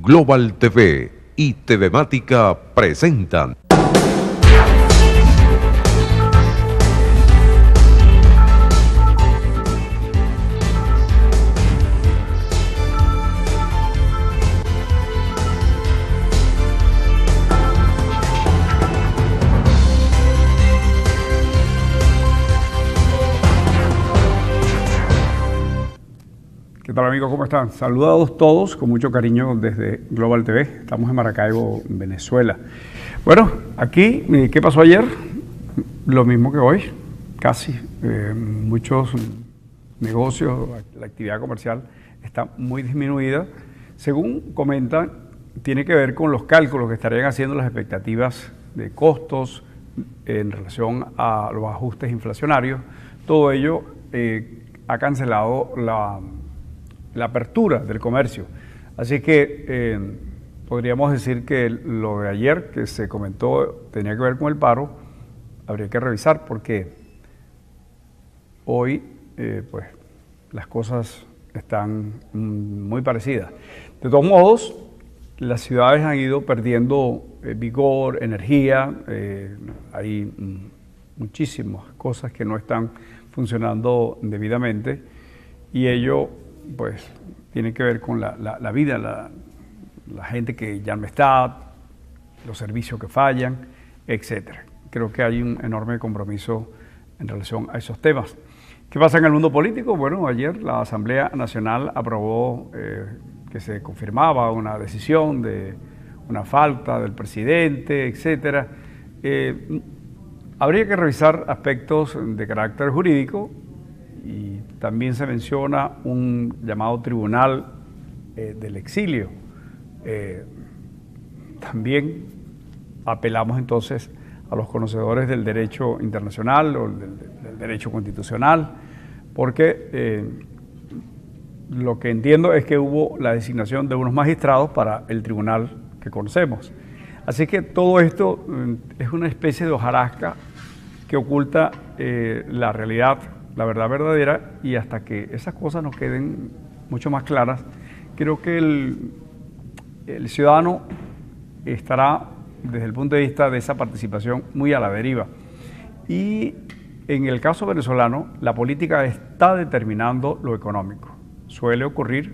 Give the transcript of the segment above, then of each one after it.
Global TV y TVmática presentan. ¿Qué tal, amigos? ¿Cómo están? Saludados todos con mucho cariño desde Global TV. Estamos en Maracaibo, Venezuela. Bueno, aquí, ¿qué pasó ayer? Lo mismo que hoy, casi. Muchos negocios, la actividad comercial está muy disminuida. Según comentan, tiene que ver con los cálculos que estarían haciendo las expectativas de costos en relación a los ajustes inflacionarios. Todo ello ha cancelado la apertura del comercio. Así que podríamos decir que lo de ayer que se comentó tenía que ver con el paro. Habría que revisar porque hoy pues las cosas están muy parecidas. De todos modos, las ciudades han ido perdiendo vigor, energía, hay muchísimas cosas que no están funcionando debidamente y ello pues tiene que ver con la vida, la gente que ya no está, los servicios que fallan, etcétera. Creo que hay un enorme compromiso en relación a esos temas. ¿Qué pasa en el mundo político? Bueno, ayer la Asamblea Nacional aprobó que se confirmaba una decisión de una falta del presidente, etcétera. Habría que revisar aspectos de carácter jurídico. Y también se menciona un llamado tribunal del exilio. También apelamos entonces a los conocedores del derecho internacional o del derecho constitucional, porque lo que entiendo es que hubo la designación de unos magistrados para el tribunal que conocemos. Así que todo esto es una especie de hojarasca que oculta la realidad, la verdad verdadera, y hasta que esas cosas nos queden mucho más claras, creo que el ciudadano estará, desde el punto de vista de esa participación, muy a la deriva. Y en el caso venezolano, la política está determinando lo económico. Suele ocurrir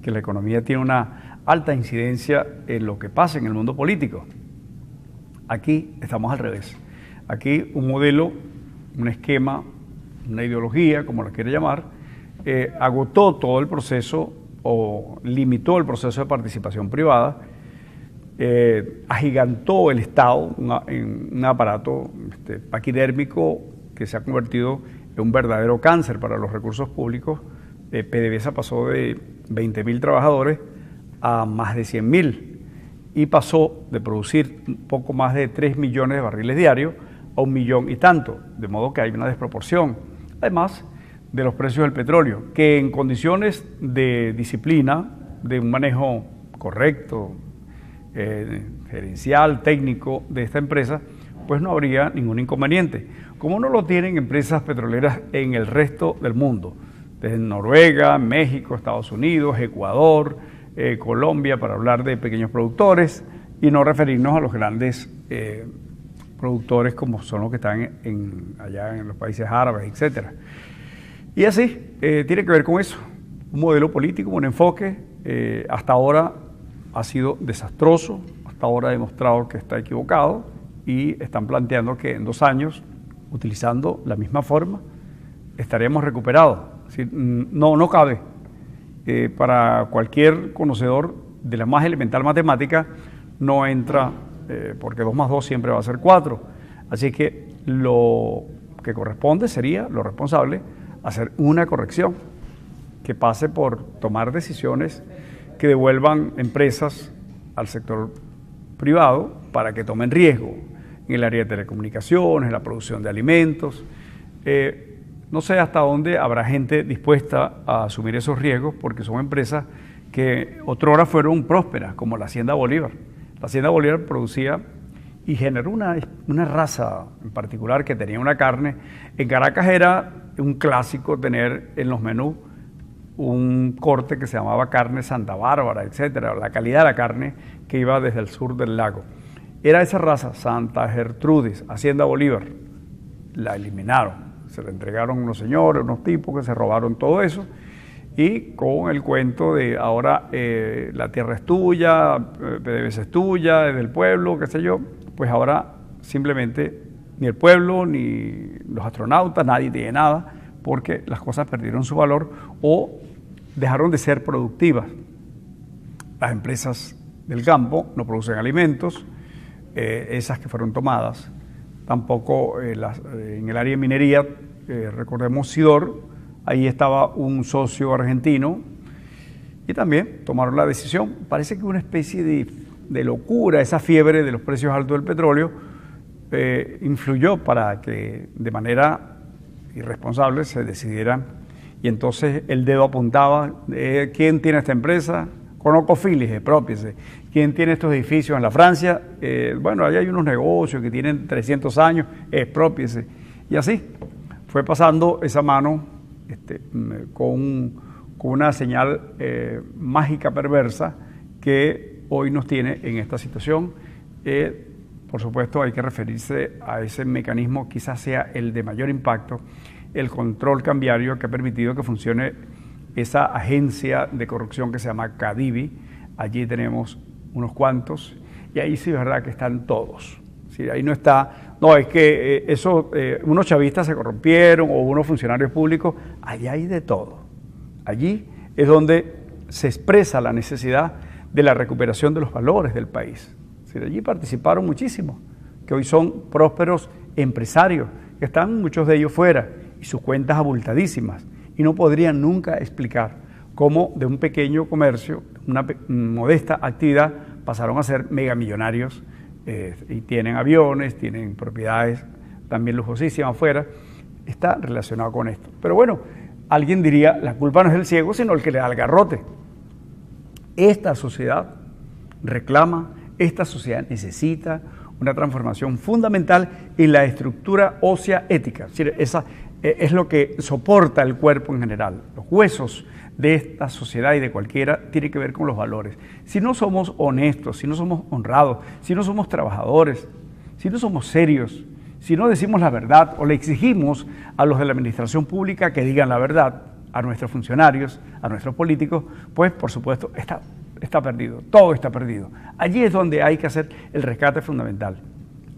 que la economía tiene una alta incidencia en lo que pasa en el mundo político. Aquí estamos al revés. Aquí un modelo, un esquema, una ideología, como la quiere llamar, agotó todo el proceso o limitó el proceso de participación privada, agigantó el Estado en un aparato paquidérmico que se ha convertido en un verdadero cáncer para los recursos públicos. PDVSA pasó de 20.000 trabajadores a más de 100.000 y pasó de producir un poco más de 3 millones de barriles diarios a 1 millón y tanto, de modo que hay una desproporción. Además de los precios del petróleo, que en condiciones de disciplina, de un manejo correcto, gerencial, técnico de esta empresa, pues no habría ningún inconveniente. Como no lo tienen empresas petroleras en el resto del mundo, desde Noruega, México, Estados Unidos, Ecuador, Colombia, para hablar de pequeños productores y no referirnos a los grandes productores como son los que están allá en los países árabes, etcétera. Y así, tiene que ver con eso, un modelo político, un enfoque, hasta ahora ha sido desastroso, hasta ahora ha demostrado que está equivocado y están planteando que en 2 años, utilizando la misma forma, estaremos recuperados. Es decir, no cabe. Para cualquier conocedor de la más elemental matemática, no entra porque 2 más 2 siempre va a ser 4. Así que lo que corresponde sería, lo responsable, hacer una corrección que pase por tomar decisiones que devuelvan empresas al sector privado para que tomen riesgo en el área de telecomunicaciones, en la producción de alimentos. No sé hasta dónde habrá gente dispuesta a asumir esos riesgos porque son empresas que otrora fueron prósperas, como la Hacienda Bolívar. La Hacienda Bolívar producía y generó una raza en particular que tenía una carne. En Caracas era un clásico tener en los menús un corte que se llamaba carne Santa Bárbara, etcétera, la calidad de la carne que iba desde el sur del lago. Era esa raza, Santa Gertrudis, Hacienda Bolívar, la eliminaron, se la entregaron unos señores, unos tipos que se robaron todo eso, y con el cuento de ahora la tierra es tuya, PDVSA es tuya, es del pueblo, qué sé yo, pues ahora simplemente ni el pueblo, ni los astronautas, nadie tiene nada, porque las cosas perdieron su valor o dejaron de ser productivas. Las empresas del campo no producen alimentos, esas que fueron tomadas, tampoco en el área de minería, recordemos Sidor, ahí estaba un socio argentino y también tomaron la decisión. Parece que una especie de locura, esa fiebre de los precios altos del petróleo, influyó para que de manera irresponsable se decidieran, y entonces el dedo apuntaba, ¿quién tiene esta empresa? ConocoPhillips, expropiese. ¿Quién tiene estos edificios en la Francia? Bueno, allá hay unos negocios que tienen 300 años, expropiese. Y así fue pasando esa mano con una señal mágica perversa que hoy nos tiene en esta situación. Por supuesto, hay que referirse a ese mecanismo, quizás sea el de mayor impacto, el control cambiario que ha permitido que funcione esa agencia de corrupción que se llama CADIVI. Allí tenemos unos cuantos, y ahí sí es verdad que están todos. ¿Sí? Ahí no está, no, es que unos chavistas se corrompieron o unos funcionarios públicos, allí hay de todo. Allí es donde se expresa la necesidad de la recuperación de los valores del país. ¿Sí? Allí participaron muchísimos, que hoy son prósperos empresarios, que están muchos de ellos fuera, y sus cuentas abultadísimas, y no podrían nunca explicar cómo de un pequeño comercio, una modesta actividad, pasaron a ser megamillonarios, y tienen aviones, tienen propiedades también lujosísimas afuera. Está relacionado con esto. Pero bueno, alguien diría, la culpa no es del ciego, sino el que le da el garrote. Esta sociedad reclama, esta sociedad necesita una transformación fundamental en la estructura ósea ética. Es decir, esa es lo que soporta el cuerpo en general. Los huesos de esta sociedad y de cualquiera tiene que ver con los valores. Si no somos honestos, si no somos honrados, si no somos trabajadores, si no somos serios, si no decimos la verdad o le exigimos a los de la administración pública que digan la verdad, a nuestros funcionarios, a nuestros políticos, pues por supuesto está perdido, todo está perdido. Allí es donde hay que hacer el rescate fundamental.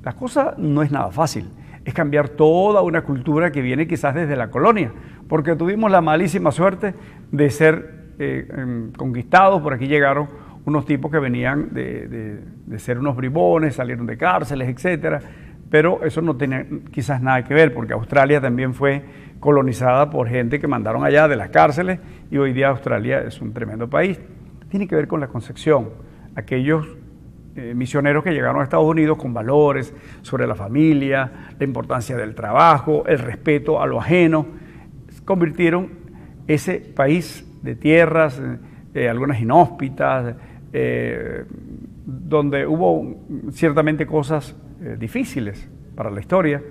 La cosa no es nada fácil, es cambiar toda una cultura que viene quizás desde la colonia, porque tuvimos la malísima suerte de ser conquistados. Por aquí llegaron unos tipos que venían de ser unos bribones, salieron de cárceles, etcétera, pero eso no tiene quizás nada que ver, porque Australia también fue colonizada por gente que mandaron allá de las cárceles, y hoy día Australia es un tremendo país. Tiene que ver con la concepción. Aquellos misioneros que llegaron a Estados Unidos con valores sobre la familia, la importancia del trabajo, el respeto a lo ajeno, convirtieron ese país de tierras, algunas inhóspitas, donde hubo ciertamente cosas difíciles para la historia,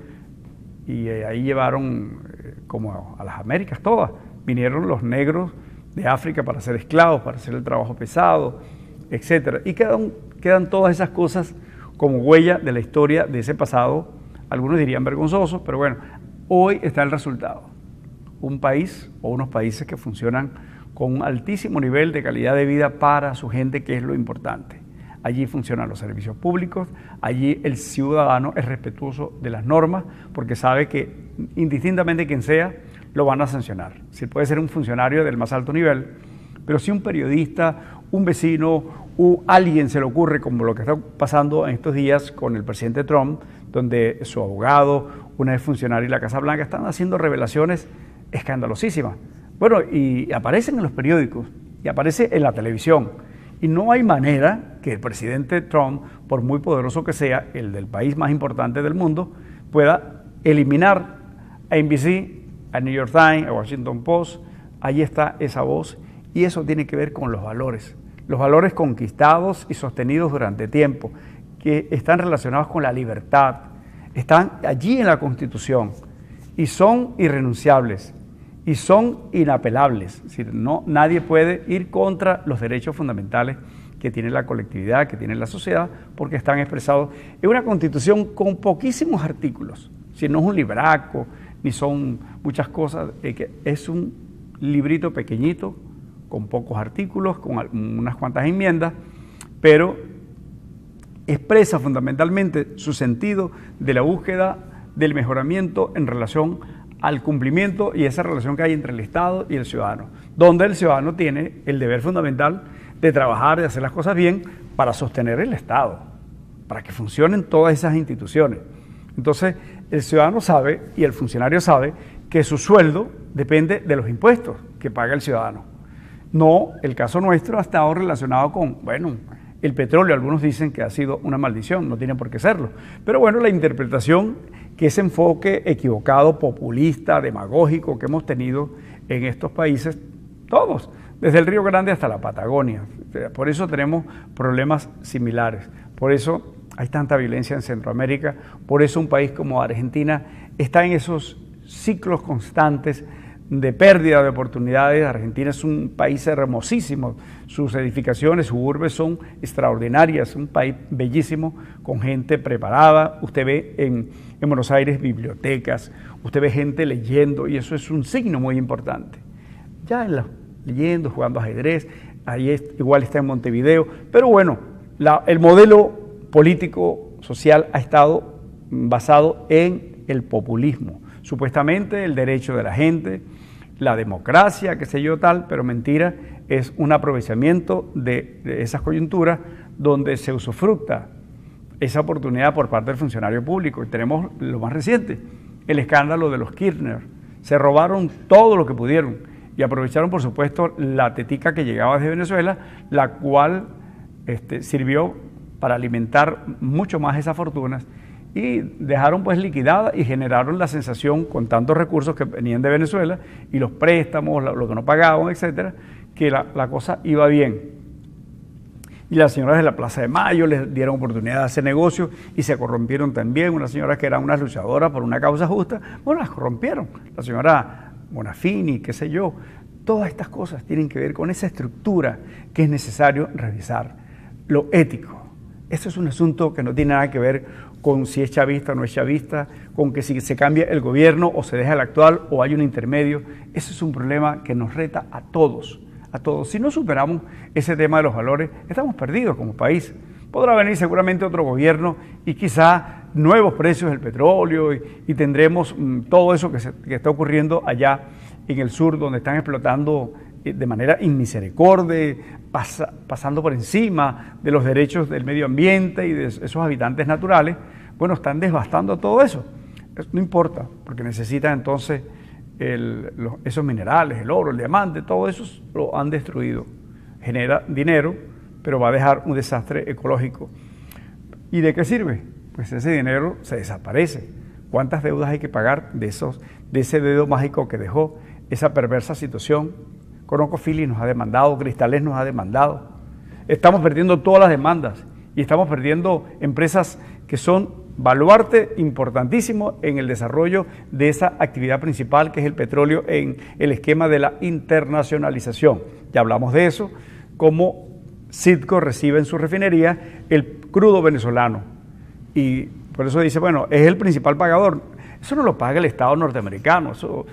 y ahí llevaron como a las Américas todas. Vinieron los negros de África para ser esclavos, para hacer el trabajo pesado, etcétera. Y quedan todas esas cosas como huella de la historia de ese pasado, algunos dirían vergonzoso, pero bueno, hoy está el resultado. Un país o unos países que funcionan con un altísimo nivel de calidad de vida para su gente, que es lo importante. Allí funcionan los servicios públicos, allí el ciudadano es respetuoso de las normas, porque sabe que indistintamente quien sea, lo van a sancionar. Si puede ser un funcionario del más alto nivel, pero si un periodista, un vecino, alguien se le ocurre, como lo que está pasando en estos días con el presidente Trump, donde su abogado, una vez funcionario de la Casa Blanca, están haciendo revelaciones escandalosísimas. Bueno, y aparecen en los periódicos, y aparece en la televisión, y no hay manera que el presidente Trump, por muy poderoso que sea, el del país más importante del mundo, pueda eliminar a NBC, a New York Times, a Washington Post. Ahí está esa voz, y eso tiene que ver con los valores conquistados y sostenidos durante tiempo, que están relacionados con la libertad, están allí en la Constitución y son irrenunciables. y son inapelables. Es decir, nadie puede ir contra los derechos fundamentales que tiene la colectividad, que tiene la sociedad, porque están expresados en una Constitución con poquísimos artículos. Si no es un libraco, ni son muchas cosas, es un librito pequeñito, con pocos artículos, con unas cuantas enmiendas, pero expresa fundamentalmente su sentido de la búsqueda del mejoramiento en relación al cumplimiento y esa relación que hay entre el Estado y el ciudadano, donde el ciudadano tiene el deber fundamental de trabajar, de hacer las cosas bien para sostener el Estado, para que funcionen todas esas instituciones. Entonces, el ciudadano sabe y el funcionario sabe que su sueldo depende de los impuestos que paga el ciudadano. No, el caso nuestro ha estado relacionado con, bueno, el petróleo. Algunos dicen que ha sido una maldición, no tiene por qué serlo. Pero bueno, la interpretación que ese enfoque equivocado, populista, demagógico que hemos tenido en estos países, todos, desde el Río Grande hasta la Patagonia. Por eso tenemos problemas similares. Por eso hay tanta violencia en Centroamérica. Por eso un país como Argentina está en esos ciclos constantes de pérdida de oportunidades. Argentina es un país hermosísimo, sus edificaciones, sus urbes son extraordinarias, un país bellísimo, con gente preparada. Usted ve en Buenos Aires bibliotecas, usted ve gente leyendo y eso es un signo muy importante. Ya leyendo, jugando ajedrez, ahí igual está en Montevideo, pero bueno, el modelo político, social ha estado basado en el populismo, supuestamente el derecho de la gente, la democracia, qué sé yo tal, pero mentira, es un aprovechamiento de esas coyunturas donde se usufructa esa oportunidad por parte del funcionario público. Y tenemos lo más reciente, el escándalo de los Kirchner. Se robaron todo lo que pudieron y aprovecharon, por supuesto, la tetica que llegaba desde Venezuela, la cual sirvió para alimentar mucho más esas fortunas y dejaron pues liquidada y generaron la sensación con tantos recursos que venían de Venezuela y los préstamos, lo que no pagaban, etcétera, que la cosa iba bien. Y las señoras de la Plaza de Mayo les dieron oportunidad de hacer negocios y se corrompieron también. Unas señoras que eran unas luchadoras por una causa justa, bueno, las corrompieron. La señora Bonafini, qué sé yo. Todas estas cosas tienen que ver con esa estructura que es necesario revisar. Lo ético. Esto es un asunto que no tiene nada que ver con si es chavista o no es chavista, con que si se cambia el gobierno o se deja el actual o hay un intermedio. Eso es un problema que nos reta a todos, a todos. Si no superamos ese tema de los valores, estamos perdidos como país. Podrá venir seguramente otro gobierno y quizá nuevos precios del petróleo y tendremos todo eso que está ocurriendo allá en el sur, donde están explotando de manera inmisericordia, pasando por encima de los derechos del medio ambiente y de esos habitantes naturales. Bueno, están devastando todo eso. No importa, porque necesitan entonces esos minerales, el oro, el diamante, todo eso lo han destruido. Genera dinero, pero va a dejar un desastre ecológico. ¿Y de qué sirve? Pues ese dinero se desaparece. ¿Cuántas deudas hay que pagar de ese dedo mágico que dejó esa perversa situación? ConocoPhillips nos ha demandado, Cristales nos ha demandado. Estamos perdiendo todas las demandas y estamos perdiendo empresas que son baluarte importantísimo en el desarrollo de esa actividad principal que es el petróleo en el esquema de la internacionalización. Ya hablamos de eso, cómo Citgo recibe en su refinería el crudo venezolano y por eso dice, bueno, es el principal pagador. Eso no lo paga el Estado norteamericano, eso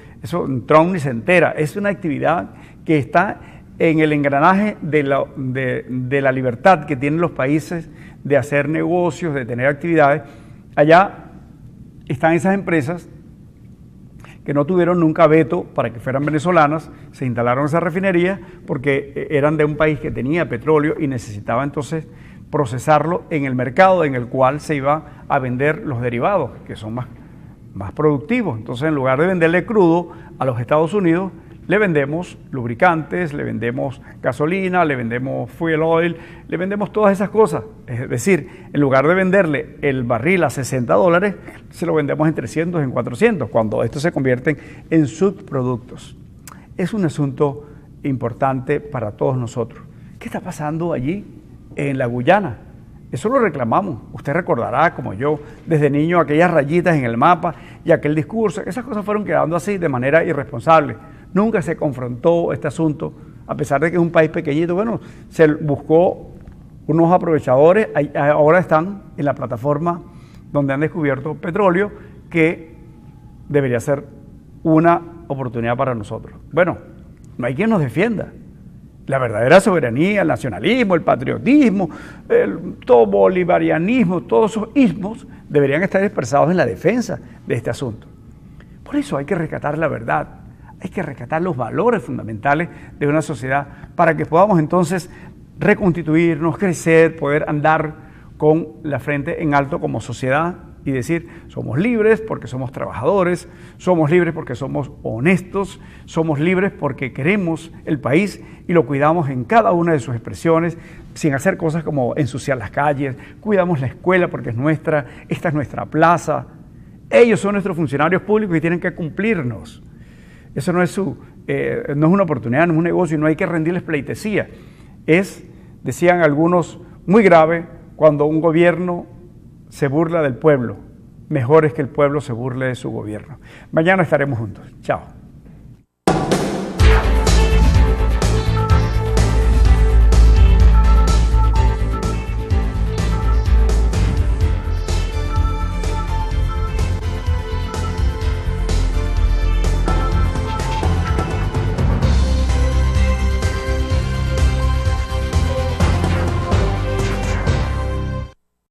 Trump ni se entera, es una actividad que está en el engranaje de la libertad que tienen los países de hacer negocios, de tener actividades. Allá están esas empresas que no tuvieron nunca veto para que fueran venezolanas, se instalaron esas refinerías porque eran de un país que tenía petróleo y necesitaba entonces procesarlo en el mercado en el cual se iba a vender los derivados, que son más productivos. Entonces, en lugar de venderle crudo a los Estados Unidos, le vendemos lubricantes, le vendemos gasolina, le vendemos fuel oil, le vendemos todas esas cosas. Es decir, en lugar de venderle el barril a $60, se lo vendemos en 300, en 400, cuando estos se convierten en subproductos. Es un asunto importante para todos nosotros. ¿Qué está pasando allí en la Guyana? Eso lo reclamamos. Usted recordará, como yo, desde niño, aquellas rayitas en el mapa y aquel discurso. Esas cosas fueron quedando así de manera irresponsable. nunca se confrontó este asunto, a pesar de que es un país pequeñito. Bueno, se buscó unos aprovechadores, ahora están en la plataforma donde han descubierto petróleo, que debería ser una oportunidad para nosotros. Bueno, no hay quien nos defienda. La verdadera soberanía, el nacionalismo, el patriotismo, todo bolivarianismo, todos esos ismos deberían estar expresados en la defensa de este asunto. Por eso hay que rescatar la verdad, hay que rescatar los valores fundamentales de una sociedad para que podamos entonces reconstituirnos, crecer, poder andar con la frente en alto como sociedad y decir, somos libres porque somos trabajadores, somos libres porque somos honestos, somos libres porque queremos el país y lo cuidamos en cada una de sus expresiones, sin hacer cosas como ensuciar las calles, cuidamos la escuela porque es nuestra, esta es nuestra plaza. Ellos son nuestros funcionarios públicos y tienen que cumplirnos. Eso no es no es una oportunidad, no es un negocio y no hay que rendirles pleitesía. Es, decían algunos, muy grave cuando un gobierno se burla del pueblo. Mejor es que el pueblo se burle de su gobierno. Mañana estaremos juntos. Chao.